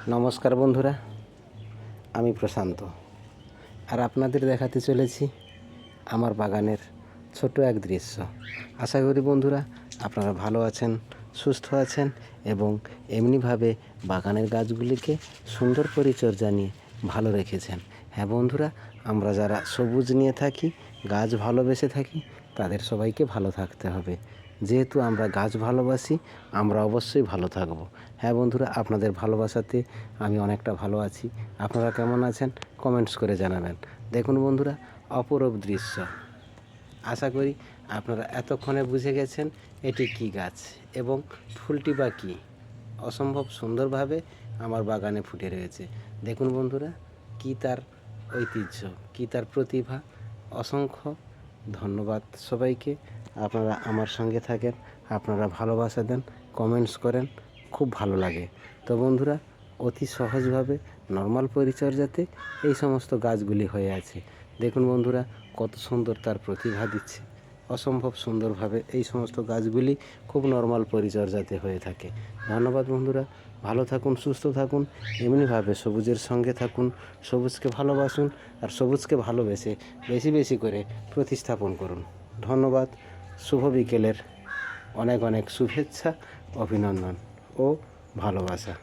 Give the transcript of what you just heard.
নমস্কার বন্ধুরা, আমি প্রশান্ত আর আপনাদের দেখাতে চলেছি আমার বাগানের ছোট এক দৃশ্য। আশা করি বন্ধুরা আপনারা ভালো আছেন, সুস্থ আছেন এবং এমনিভাবে বাগানের গাছগুলিকে সুন্দর পরিচর্যা নিয়ে ভালো রেখেছেন। হ্যাঁ বন্ধুরা, আমরা যারা সবুজ নিয়ে থাকি, গাছ ভালোবেসে থাকি, তাদের সবাইকে ভালো থাকতে হবে। যেহেতু আমরা গাছ ভালোবাসি, আমরা অবশ্যই ভালো থাকব। হ্যাঁ বন্ধুরা, আপনাদের ভালোবাসাতে আমি অনেকটা ভালো আছি। আপনারা কেমন আছেন কমেন্টস করে জানাবেন। দেখুন বন্ধুরা, অপরূপ দৃশ্য। আশা করি আপনারা এতক্ষণে বুঝে গেছেন এটি কী গাছ এবং ফুলটি বা কী অসম্ভব সুন্দরভাবে আমার বাগানে ফুটে রয়েছে। দেখুন বন্ধুরা, কী তার ঐতিহ্য, কী তার প্রতিভা। অসংখ্য ধন্যবাদ সবাইকে। আপনারা আমার সঙ্গে থাকেন, আপনারা ভালোবাসা দেন, কমেন্টস করেন, খুব ভালো লাগে। তো বন্ধুরা, অতি সহজভাবে নর্মাল পরিচর্যাতে এই সমস্ত গাছগুলি হয়ে আছে। দেখুন বন্ধুরা, কত সুন্দর তার প্রতিভা দিচ্ছে। অসম্ভব সুন্দরভাবে এই সমস্ত গাছগুলি খুব নর্মাল পরিচর্যাতে হয়ে থাকে। ধন্যবাদ বন্ধুরা, ভালো থাকুন, সুস্থ থাকুন, এমনিভাবে সবুজের সঙ্গে থাকুন, সবুজকে ভালোবাসুন আর সবুজকে ভালোবেসে বেশি বেশি করে প্রতিস্থাপন করুন। ধন্যবাদ। শুভ বিকেলের অনেক অনেক শুভেচ্ছা, অভিনন্দন ও ভালোবাসা।